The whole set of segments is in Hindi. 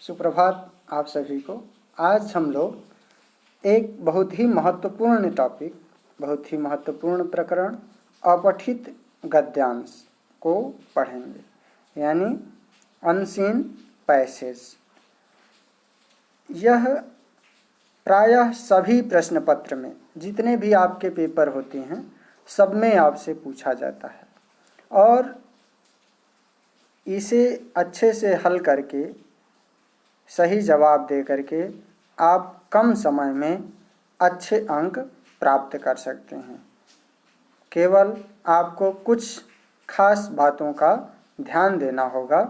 सुप्रभात आप सभी को। आज हम लोग एक बहुत ही महत्वपूर्ण टॉपिक, बहुत ही महत्वपूर्ण प्रकरण अपठित गद्यांश को पढ़ेंगे, यानी अनसीन पैसेज। यह प्रायः सभी प्रश्न पत्र में, जितने भी आपके पेपर होते हैं, सब में आपसे पूछा जाता है और इसे अच्छे से हल करके सही जवाब दे करके आप कम समय में अच्छे अंक प्राप्त कर सकते हैं। केवल आपको कुछ खास बातों का ध्यान देना होगा,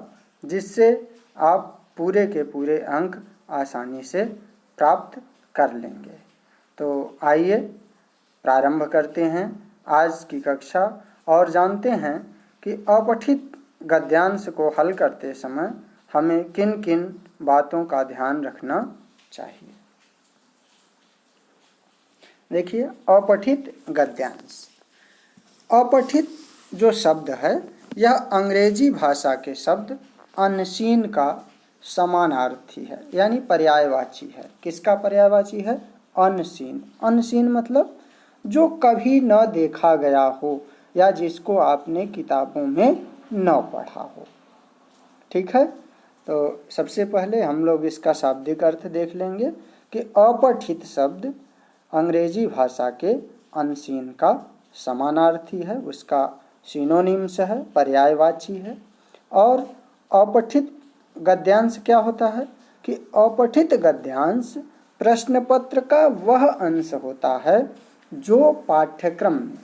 जिससे आप पूरे के पूरे अंक आसानी से प्राप्त कर लेंगे। तो आइए प्रारंभ करते हैं आज की कक्षा और जानते हैं कि अपठित गद्यांश को हल करते समय हमें किन किन बातों का ध्यान रखना चाहिए। देखिए, अपठित गद्यांश। अपठित जो शब्द है, यह अंग्रेजी भाषा के शब्द अनसीन का समानार्थी है, यानी पर्यायवाची है। किसका पर्यायवाची है? अनसीन। अनसीन मतलब जो कभी न देखा गया हो या जिसको आपने किताबों में न पढ़ा हो। ठीक है, तो सबसे पहले हम लोग इसका शाब्दिक अर्थ देख लेंगे कि अपठित शब्द अंग्रेजी भाषा के अनसीन का समानार्थी है, उसका सिनोनिम्स है, पर्यायवाची है। और अपठित गद्यांश क्या होता है कि अपठित गद्यांश प्रश्न पत्र का वह अंश होता है जो पाठ्यक्रम में,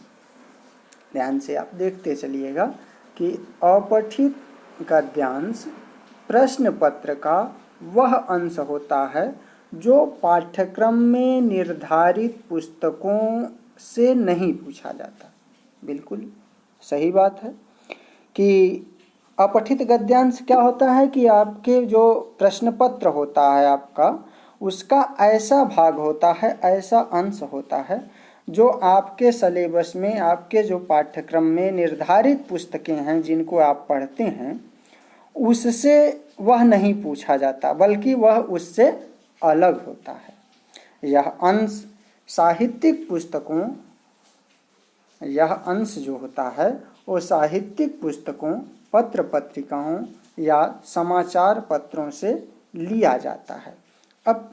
ध्यान से आप देखते चलिएगा कि अपठित गद्यांश प्रश्न पत्र का वह अंश होता है जो पाठ्यक्रम में निर्धारित पुस्तकों से नहीं पूछा जाता। बिल्कुल सही बात है कि अपठित गद्यांश क्या होता है कि आपके जो प्रश्न पत्र होता है आपका, उसका ऐसा भाग होता है, ऐसा अंश होता है जो आपके सिलेबस में, आपके जो पाठ्यक्रम में निर्धारित पुस्तकें हैं जिनको आप पढ़ते हैं, उससे वह नहीं पूछा जाता, बल्कि वह उससे अलग होता है। यह अंश साहित्यिक पुस्तकों, यह अंश जो होता है वो साहित्यिक पुस्तकों, पत्र पत्रिकाओं या समाचार पत्रों से लिया जाता है। अब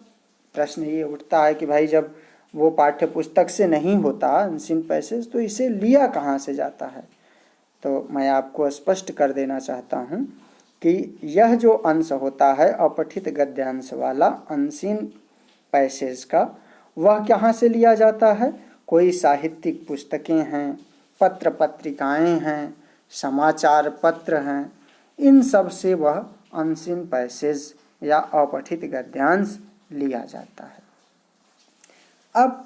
प्रश्न ये उठता है कि भाई जब वो पाठ्य पुस्तक से नहीं होता अनसीन पैसेज, तो इसे लिया कहाँ से जाता है? तो मैं आपको स्पष्ट कर देना चाहता हूँ कि यह जो अंश होता है अपठित गद्यांश वाला अनसीन पैसेज का, वह कहाँ से लिया जाता है? कोई साहित्यिक पुस्तकें हैं, पत्र पत्रिकाएं हैं, समाचार पत्र हैं, इन सब से वह अनसीन पैसेज या अपठित गद्यांश लिया जाता है। अब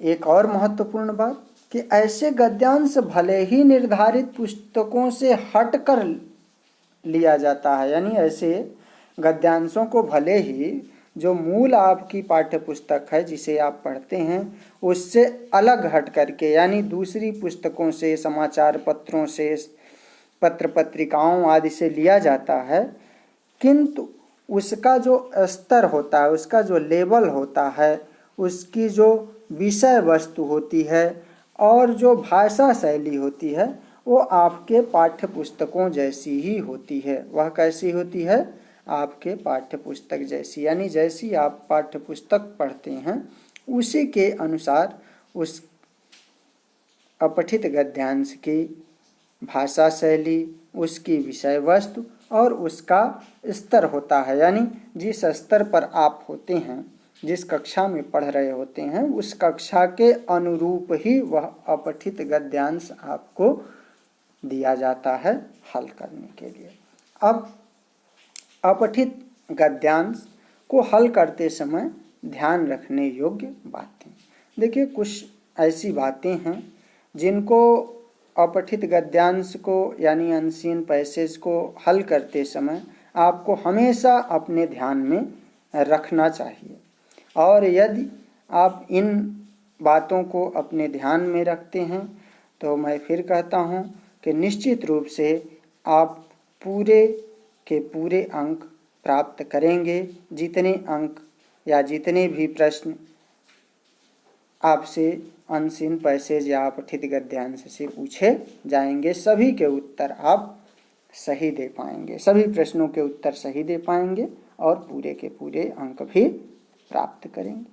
एक और महत्वपूर्ण बात कि ऐसे गद्यांश भले ही निर्धारित पुस्तकों से हटकर लिया जाता है, यानी ऐसे गद्यांशों को भले ही जो मूल आपकी पाठ्य पुस्तक है जिसे आप पढ़ते हैं उससे अलग हट करके, यानी दूसरी पुस्तकों से, समाचार पत्रों से, पत्र पत्रिकाओं आदि से लिया जाता है, किंतु उसका जो स्तर होता है, उसका जो लेवल होता है, उसकी जो विषय वस्तु होती है और जो भाषा शैली होती है, वो आपके पाठ्य पुस्तकों जैसी ही होती है। वह कैसी होती है? आपके पाठ्य पुस्तक जैसी, यानी जैसी आप पाठ्य पुस्तक पढ़ते हैं उसी के अनुसार उस अपठित गद्यांश की भाषा शैली, उसकी विषय वस्तु और उसका स्तर होता है। यानी जिस स्तर पर आप होते हैं, जिस कक्षा में पढ़ रहे होते हैं, उस कक्षा के अनुरूप ही वह अपठित गद्यांश आपको दिया जाता है हल करने के लिए। अब अपठित गद्यांश को हल करते समय ध्यान रखने योग्य बातें। देखिए, कुछ ऐसी बातें हैं जिनको अपठित गद्यांश को यानी अनसीन पैसेज को हल करते समय आपको हमेशा अपने ध्यान में रखना चाहिए। और यदि आप इन बातों को अपने ध्यान में रखते हैं तो मैं फिर कहता हूँ कि निश्चित रूप से आप पूरे के पूरे अंक प्राप्त करेंगे। जितने अंक या जितने भी प्रश्न आपसे अनसीन पैसेज या अपठित गद्यांश से पूछे जाएंगे, सभी के उत्तर आप सही दे पाएंगे, सभी प्रश्नों के उत्तर सही दे पाएंगे और पूरे के पूरे अंक भी प्राप्त करेंगे।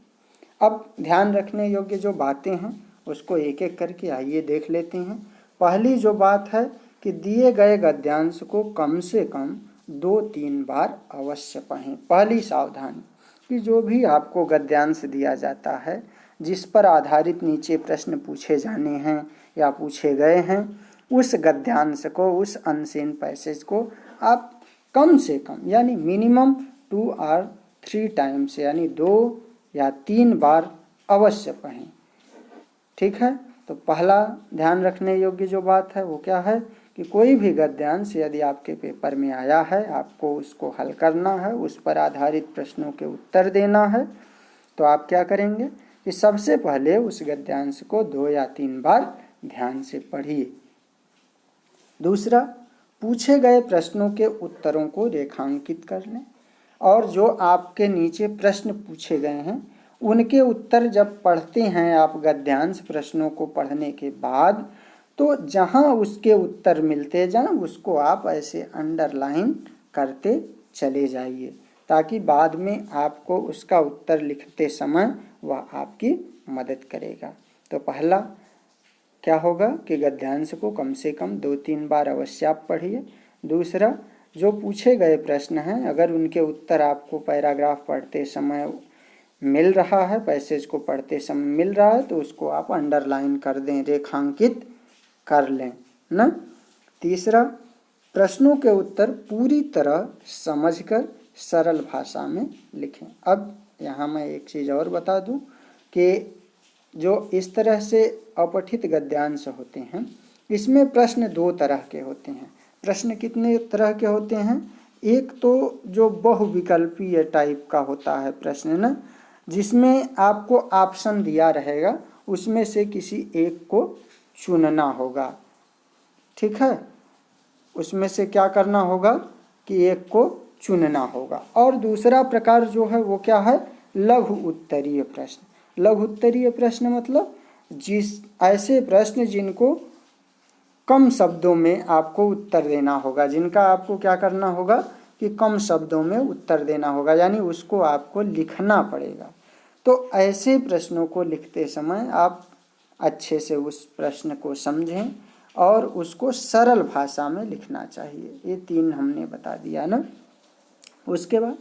अब ध्यान रखने योग्य जो बातें हैं उसको एक एक करके आइए देख लेते हैं। पहली जो बात है कि दिए गए गद्यांश को कम से कम 2-3 बार अवश्य पढ़ें। पहली सावधानी कि जो भी आपको गद्यांश दिया जाता है, जिस पर आधारित नीचे प्रश्न पूछे जाने हैं या पूछे गए हैं, उस गद्यांश को, उस अनसीन पैसेज को आप कम से कम यानी मिनिमम 2 और 3 टाइम्स यानी 2 या 3 बार अवश्य पढ़ें। ठीक है, तो पहला ध्यान रखने योग्य जो बात है वो क्या है कि कोई भी गद्यांश यदि आपके पेपर में आया है, आपको उसको हल करना है, उस पर आधारित प्रश्नों के उत्तर देना है, तो आप क्या करेंगे कि सबसे पहले उस गद्यांश को 2 या 3 बार ध्यान से पढ़िए। दूसरा, पूछे गए प्रश्नों के उत्तरों को रेखांकित कर लें और जो आपके नीचे प्रश्न पूछे गए हैं उनके उत्तर जब पढ़ते हैं आप गद्यांश प्रश्नों को पढ़ने के बाद, तो जहां उसके उत्तर मिलते जाएं उसको आप ऐसे अंडरलाइन करते चले जाइए, ताकि बाद में आपको उसका उत्तर लिखते समय वह आपकी मदद करेगा। तो पहला क्या होगा कि गद्यांश को कम से कम 2-3 बार अवश्य आप पढ़िए। दूसरा, जो पूछे गए प्रश्न हैं अगर उनके उत्तर आपको पैराग्राफ पढ़ते समय मिल रहा है, पैसेज को पढ़ते समय मिल रहा है, तो उसको आप अंडरलाइन कर दें, रेखांकित कर लें ना। तीसरा, प्रश्नों के उत्तर पूरी तरह समझकर सरल भाषा में लिखें। अब यहाँ मैं एक चीज़ और बता दूं कि जो इस तरह से अपठित गद्यांश होते हैं इसमें प्रश्न 2 तरह के होते हैं। प्रश्न कितने तरह के होते हैं? एक तो जो बहुविकल्पीय टाइप का होता है प्रश्न ना, जिसमें आपको ऑप्शन दिया रहेगा, उसमें से किसी एक को चुनना होगा। ठीक है, उसमें से क्या करना होगा कि एक को चुनना होगा। और दूसरा प्रकार जो है वो क्या है? लघु उत्तरीय प्रश्न। लघु उत्तरीय प्रश्न मतलब ऐसे प्रश्न जिनको कम शब्दों में आपको उत्तर देना होगा, जिनका आपको क्या करना होगा कि कम शब्दों में उत्तर देना होगा, यानी उसको आपको लिखना पड़ेगा। तो ऐसे प्रश्नों को लिखते समय आप अच्छे से उस प्रश्न को समझें और उसको सरल भाषा में लिखना चाहिए। ये 3 हमने बता दिया ना। उसके बाद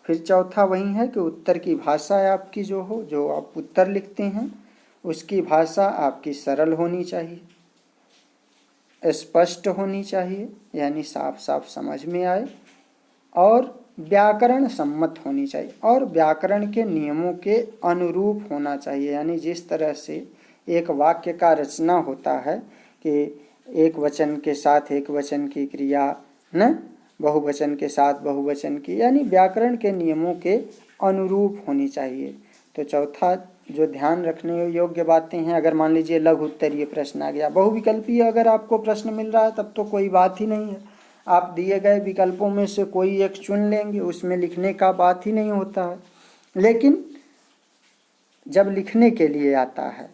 फिर चौथा वही है कि उत्तर की भाषा आपकी जो हो, जो आप उत्तर लिखते हैं उसकी भाषा आपकी सरल होनी चाहिए, स्पष्ट होनी चाहिए, यानी साफ साफ समझ में आए, और व्याकरण सम्मत होनी चाहिए और व्याकरण के नियमों के अनुरूप होना चाहिए। यानी जिस तरह से एक वाक्य का रचना होता है कि एक वचन के साथ एक वचन की क्रिया न, बहुवचन के साथ बहुवचन की, यानी व्याकरण के नियमों के अनुरूप होनी चाहिए। तो चौथा जो ध्यान रखने योग्य बातें हैं, अगर मान लीजिए लघु उत्तरीय प्रश्न आ गया, बहुविकल्पीय अगर आपको प्रश्न मिल रहा है तब तो कोई बात ही नहीं है, आप दिए गए विकल्पों में से कोई एक चुन लेंगे, उसमें लिखने का बात ही नहीं होता है। लेकिन जब लिखने के लिए आता है,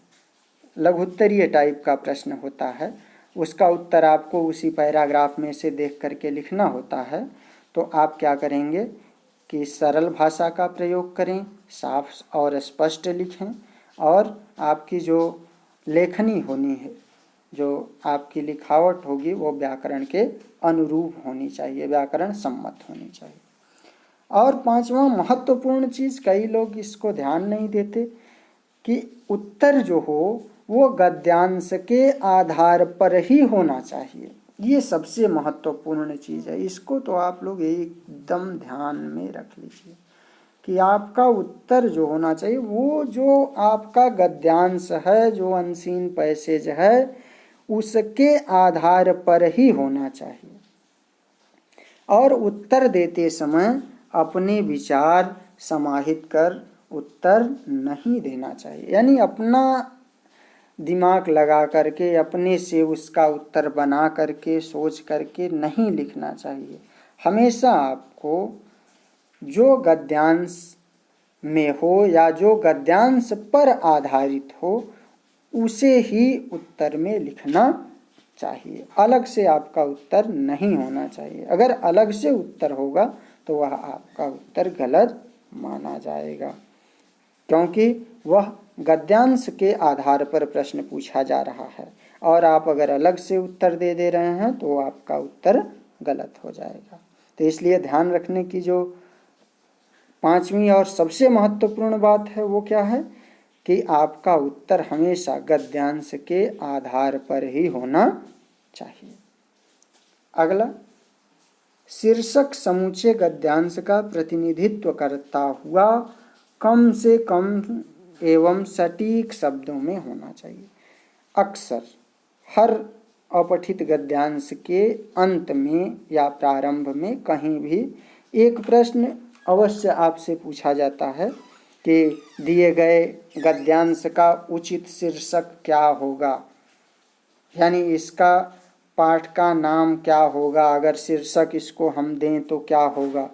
लघु उत्तरीय टाइप का प्रश्न होता है, उसका उत्तर आपको उसी पैराग्राफ में से देख करके लिखना होता है, तो आप क्या करेंगे कि सरल भाषा का प्रयोग करें, साफ और स्पष्ट लिखें, और आपकी जो लेखनी होनी है, जो आपकी लिखावट होगी वो व्याकरण के अनुरूप होनी चाहिए, व्याकरण सम्मत होनी चाहिए। और 5वां महत्वपूर्ण चीज़, कई लोग इसको ध्यान नहीं देते कि उत्तर जो हो वो गद्यांश के आधार पर ही होना चाहिए। ये सबसे महत्वपूर्ण चीज़ है, इसको तो आप लोग एकदम ध्यान में रख लीजिए कि आपका उत्तर जो होना चाहिए वो जो आपका गद्यांश है, जो अनसीन पैसेज है, उसके आधार पर ही होना चाहिए। और उत्तर देते समय अपने विचार समाहित कर उत्तर नहीं देना चाहिए, यानी अपना दिमाग लगा करके अपने से उसका उत्तर बना करके सोच करके नहीं लिखना चाहिए। हमेशा आपको जो गद्यांश में हो या जो गद्यांश पर आधारित हो उसे ही उत्तर में लिखना चाहिए। अलग से आपका उत्तर नहीं होना चाहिए। अगर अलग से उत्तर होगा तो वह आपका उत्तर गलत माना जाएगा, क्योंकि वह गद्यांश के आधार पर प्रश्न पूछा जा रहा है और आप अगर अलग से उत्तर दे रहे हैं तो आपका उत्तर गलत हो जाएगा। तो इसलिए ध्यान रखने की जो पांचवी और सबसे महत्वपूर्ण बात है वो क्या है कि आपका उत्तर हमेशा गद्यांश के आधार पर ही होना चाहिए। अगला, शीर्षक समूचे गद्यांश का प्रतिनिधित्व करता हुआ कम से कम एवं सटीक शब्दों में होना चाहिए। अक्सर हर अपठित गद्यांश के अंत में या प्रारंभ में कहीं भी एक प्रश्न अवश्य आपसे पूछा जाता है कि दिए गए गद्यांश का उचित शीर्षक क्या होगा, यानी इसका पाठ का नाम क्या होगा, अगर शीर्षक इसको हम दें तो क्या होगा।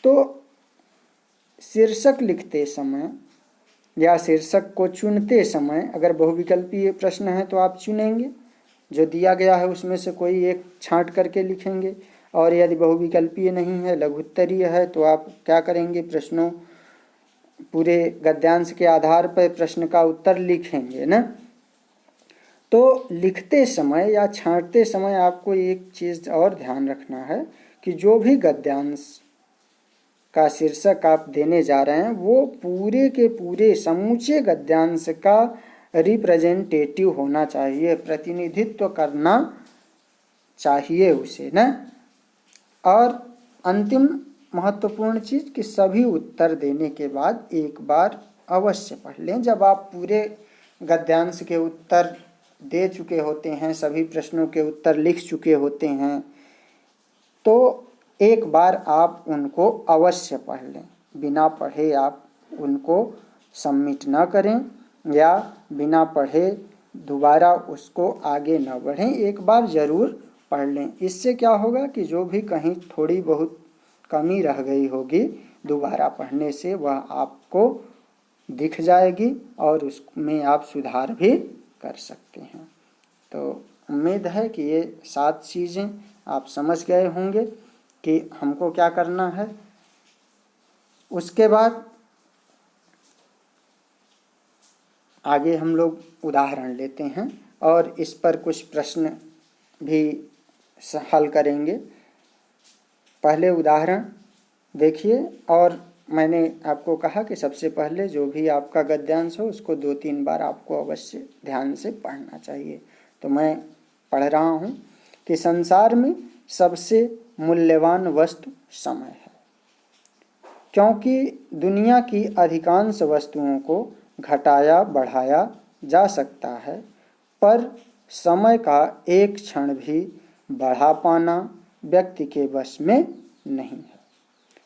तो शीर्षक लिखते समय या शीर्षक को चुनते समय अगर बहुविकल्पीय प्रश्न है तो आप चुनेंगे, जो दिया गया है उसमें से कोई एक छांट करके लिखेंगे, और यदि बहुविकल्पीय नहीं है, लघुत्तरीय है, तो आप क्या करेंगे, प्रश्नों पूरे गद्यांश के आधार पर प्रश्न का उत्तर लिखेंगे ना। तो लिखते समय या छांटते समय आपको एक चीज़ और ध्यान रखना है कि जो भी गद्यांश का शीर्षक आप देने जा रहे हैं वो पूरे के पूरे समूचे गद्यांश का रिप्रेजेंटेटिव होना चाहिए, प्रतिनिधित्व करना चाहिए उसे ना। और अंतिम महत्वपूर्ण चीज़ कि सभी उत्तर देने के बाद एक बार अवश्य पढ़ लें। जब आप पूरे गद्यांश के उत्तर दे चुके होते हैं, सभी प्रश्नों के उत्तर लिख चुके होते हैं, तो एक बार आप उनको अवश्य पढ़ लें। बिना पढ़े आप उनको सबमिट न करें या बिना पढ़े दोबारा उसको आगे न बढ़ें, एक बार ज़रूर पढ़ लें। इससे क्या होगा कि जो भी कहीं थोड़ी बहुत कमी रह गई होगी दोबारा पढ़ने से वह आपको दिख जाएगी और उसमें आप सुधार भी कर सकते हैं। तो उम्मीद है कि ये 7 चीज़ें आप समझ गए होंगे कि हमको क्या करना है। उसके बाद आगे हम लोग उदाहरण लेते हैं और इस पर कुछ प्रश्न भी हल करेंगे। पहले उदाहरण देखिए, और मैंने आपको कहा कि सबसे पहले जो भी आपका गद्यांश हो उसको 2-3 बार आपको अवश्य ध्यान से पढ़ना चाहिए। तो मैं पढ़ रहा हूँ कि संसार में सबसे मूल्यवान वस्तु समय है, क्योंकि दुनिया की अधिकांश वस्तुओं को घटाया बढ़ाया जा सकता है, पर समय का एक क्षण भी बढ़ा पाना व्यक्ति के वश में नहीं है।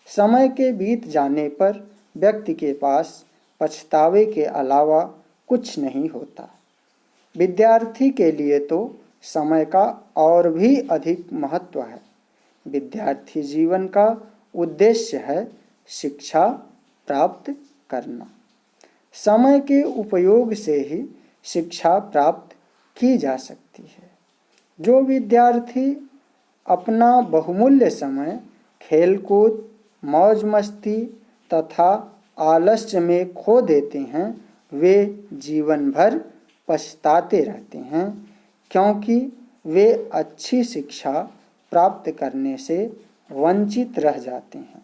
समय के बीत जाने पर व्यक्ति के पास पछतावे के अलावा कुछ नहीं होता। विद्यार्थी के लिए तो समय का और भी अधिक महत्व है। विद्यार्थी जीवन का उद्देश्य है शिक्षा प्राप्त करना। समय के उपयोग से ही शिक्षा प्राप्त की जा सकती है। जो विद्यार्थी अपना बहुमूल्य समय खेलकूद, मौज मस्ती तथा आलस्य में खो देते हैं, वे जीवन भर पछताते रहते हैं, क्योंकि वे अच्छी शिक्षा प्राप्त करने से वंचित रह जाते हैं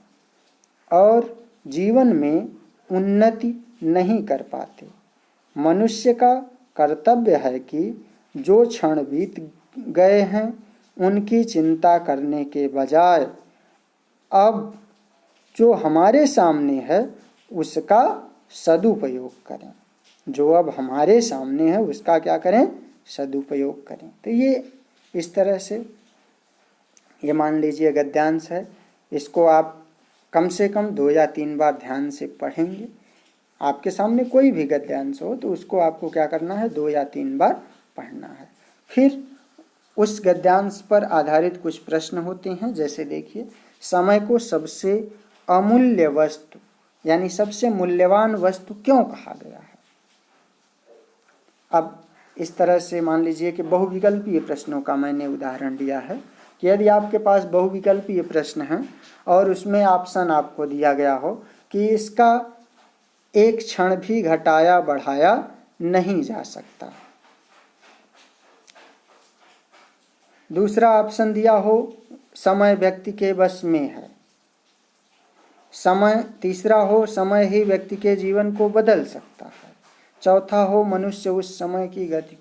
और जीवन में उन्नति नहीं कर पाते। मनुष्य का कर्तव्य है कि जो क्षण बीत गए हैं उनकी चिंता करने के बजाय अब जो हमारे सामने है उसका सदुपयोग करें। जो अब हमारे सामने है उसका क्या करें, सदुपयोग करें। तो ये इस तरह से, ये मान लीजिए गद्यांश है, इसको आप कम से कम 2 या 3 बार ध्यान से पढ़ेंगे। आपके सामने कोई भी गद्यांश हो तो उसको आपको क्या करना है, 2 या 3 बार पढ़ना है। फिर उस गद्यांश पर आधारित कुछ प्रश्न होते हैं, जैसे देखिए, समय को सबसे अमूल्य वस्तु यानी सबसे मूल्यवान वस्तु क्यों कहा गया है। अब इस तरह से मान लीजिए कि बहुविकल्पीय प्रश्नों का मैंने उदाहरण दिया है कि यदि आपके पास बहुविकल्पीय प्रश्न है और उसमें ऑप्शन आपको दिया गया हो कि इसका एक क्षण भी घटाया बढ़ाया नहीं जा सकता, दूसरा ऑप्शन दिया हो समय व्यक्ति के वश में है, समय तीसरा हो समय ही व्यक्ति के जीवन को बदल सकता है, चौथा हो मनुष्य समय की गति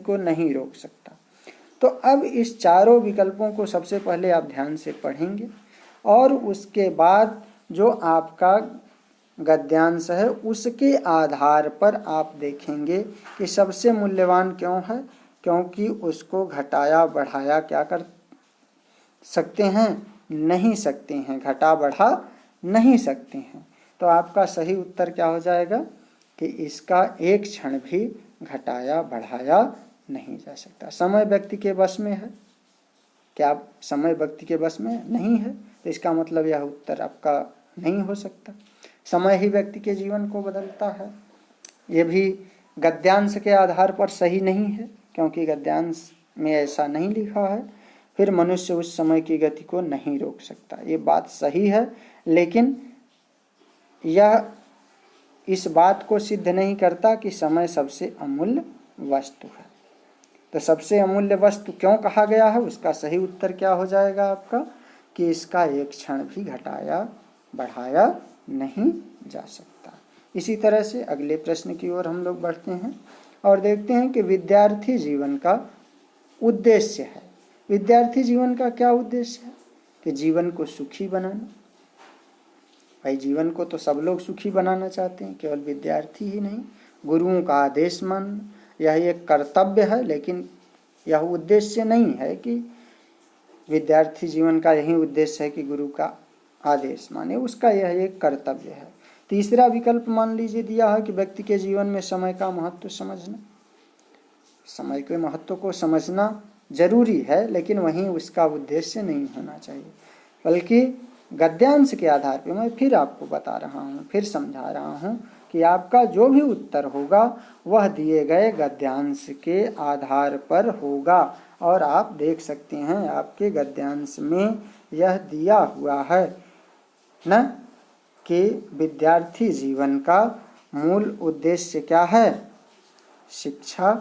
को नहीं रोक सकता। तो अब इस चारों विकल्पों को सबसे पहले आप ध्यान से पढ़ेंगे और उसके बाद जो आपका गद्यांश है उसके आधार पर आप देखेंगे कि सबसे मूल्यवान क्यों है, क्योंकि उसको घटाया बढ़ाया क्या कर सकते हैं, नहीं सकते हैं, घटा बढ़ा नहीं सकते हैं। तो आपका सही उत्तर क्या हो जाएगा कि इसका एक क्षण भी घटाया बढ़ाया नहीं जा सकता। समय व्यक्ति के वश में है, क्या समय व्यक्ति के वश में नहीं है, तो इसका मतलब यह उत्तर आपका नहीं हो सकता। समय ही व्यक्ति के जीवन को बदलता है, ये भी गद्यांश के आधार पर सही नहीं है क्योंकि गद्यांश में ऐसा नहीं लिखा है। फिर मनुष्य उस समय की गति को नहीं रोक सकता, ये बात सही है, लेकिन यह इस बात को सिद्ध नहीं करता कि समय सबसे अमूल्य वस्तु है। तो सबसे अमूल्य वस्तु क्यों कहा गया है, उसका सही उत्तर क्या हो जाएगा आपका कि इसका एक क्षण भी घटाया बढ़ाया नहीं जा सकता। इसी तरह से अगले प्रश्न की ओर हम लोग बढ़ते हैं और देखते हैं कि विद्यार्थी जीवन का उद्देश्य है। विद्यार्थी जीवन का क्या उद्देश्य है कि जीवन को सुखी बनाना। भाई जीवन को तो सब लोग सुखी बनाना चाहते हैं, केवल विद्यार्थी ही नहीं। गुरुओं का आदेश मानना यह एक कर्तव्य है, लेकिन यह उद्देश्य नहीं है कि विद्यार्थी जीवन का यही उद्देश्य है कि गुरु का आदेश माने, उसका यह एक कर्तव्य है। तीसरा विकल्प मान लीजिए दिया है कि व्यक्ति के जीवन में समय का महत्व समझना। समय के महत्व को समझना जरूरी है, लेकिन वहीं उसका उद्देश्य नहीं होना चाहिए। बल्कि गद्यांश के आधार पर मैं फिर आपको बता रहा हूँ, फिर समझा रहा हूँ कि आपका जो भी उत्तर होगा वह दिए गए गद्यांश के आधार पर होगा। और आप देख सकते हैं आपके गद्यांश में यह दिया हुआ है न कि विद्यार्थी जीवन का मूल उद्देश्य क्या है, शिक्षा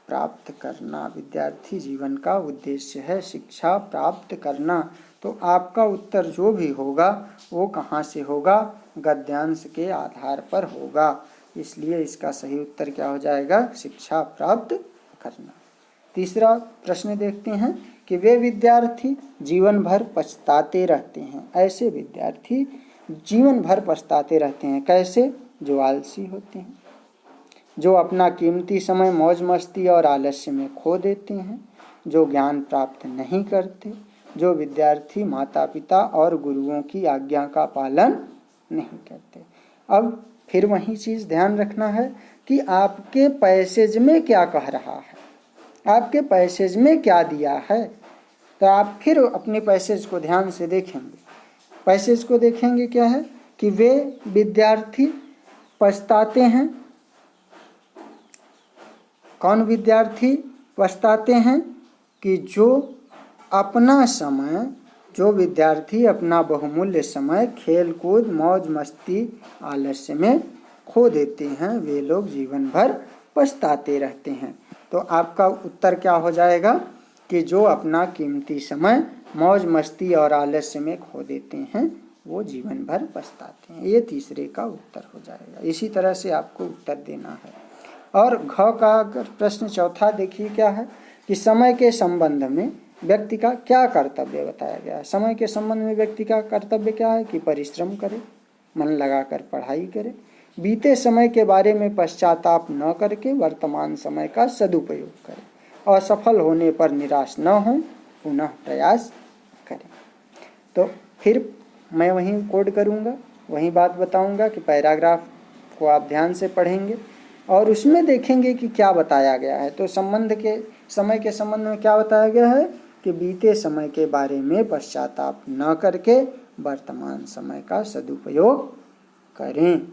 प्राप्त करना। विद्यार्थी जीवन का उद्देश्य है शिक्षा प्राप्त करना। तो आपका उत्तर जो भी होगा वो कहाँ से होगा, गद्यांश के आधार पर होगा। इसलिए इसका सही उत्तर क्या हो जाएगा, शिक्षा प्राप्त करना। तीसरा प्रश्न देखते हैं कि वे विद्यार्थी जीवन भर पछताते रहते हैं। ऐसे विद्यार्थी जीवन भर पछताते रहते हैं कैसे, जो आलसी होते हैं, जो अपना कीमती समय मौज मस्ती और आलस्य में खो देते हैं, जो ज्ञान प्राप्त नहीं करते, जो विद्यार्थी माता पिता और गुरुओं की आज्ञा का पालन नहीं करते। अब फिर वही चीज़ ध्यान रखना है कि आपके पैसेज में क्या कह रहा है, आपके पैसेज में क्या दिया है। तो आप फिर अपने पैसेज को ध्यान से देखेंगे। पैसेज को देखेंगे क्या है कि वे विद्यार्थी पछताते हैं। कौन विद्यार्थी पछताते हैं कि जो अपना समय, जो विद्यार्थी अपना बहुमूल्य समय खेल कूद मौज मस्ती आलस्य में खो देते हैं, वे लोग जीवन भर पछताते रहते हैं। तो आपका उत्तर क्या हो जाएगा कि जो अपना कीमती समय मौज मस्ती और आलस्य में खो देते हैं वो जीवन भर पछताते हैं। ये तीसरे का उत्तर हो जाएगा। इसी तरह से आपको उत्तर देना है। और घ का अगर प्रश्न चौथा देखिए क्या है कि समय के संबंध में व्यक्ति का क्या कर्तव्य बताया गया है। समय के संबंध में व्यक्ति का कर्तव्य क्या है कि परिश्रम करे, मन लगाकर पढ़ाई करे, बीते समय के बारे में पश्चाताप न करके वर्तमान समय का सदुपयोग करें, असफल होने पर निराश न हो, पुनः प्रयास करें। तो फिर मैं वहीं कोड करूँगा, वहीं बात बताऊँगा कि पैराग्राफ को आप ध्यान से पढ़ेंगे और उसमें देखेंगे कि क्या बताया गया है। तो समय के संबंध में क्या बताया गया है कि बीते समय के बारे में पश्चाताप न करके वर्तमान समय का सदुपयोग करें।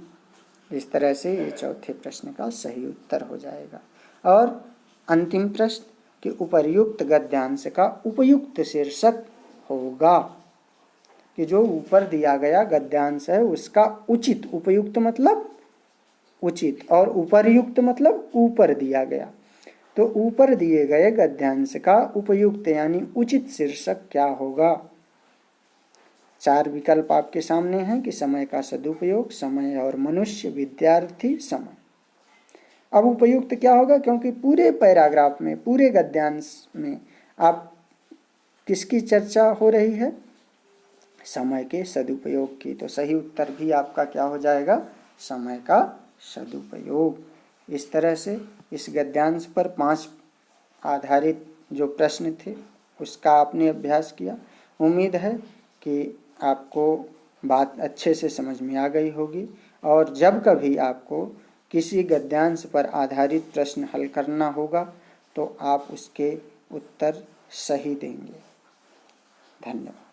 इस तरह से ये चौथे प्रश्न का सही उत्तर हो जाएगा। और अंतिम प्रश्न कि उपर्युक्त गद्यांश का उपयुक्त शीर्षक होगा, कि जो ऊपर दिया गया गद्यांश है उसका उचित, उपयुक्त मतलब उचित और उपर्युक्त मतलब ऊपर दिया गया, तो ऊपर दिए गए गद्यांश का उपयुक्त यानी उचित शीर्षक क्या होगा। 4 विकल्प आपके सामने हैं कि समय का सदुपयोग, समय और मनुष्य, विद्यार्थी, समय। अब उपयुक्त क्या होगा, क्योंकि पूरे पैराग्राफ में, पूरे गद्यांश में आप किसकी चर्चा हो रही है, समय के सदुपयोग की, तो सही उत्तर भी आपका क्या हो जाएगा, समय का सदुपयोग। इस तरह से इस गद्यांश पर 5 आधारित जो प्रश्न थे उसका आपने अभ्यास किया। उम्मीद है कि आपको बात अच्छे से समझ में आ गई होगी, और जब कभी आपको किसी गद्यांश पर आधारित प्रश्न हल करना होगा तो आप उसके उत्तर सही देंगे। धन्यवाद।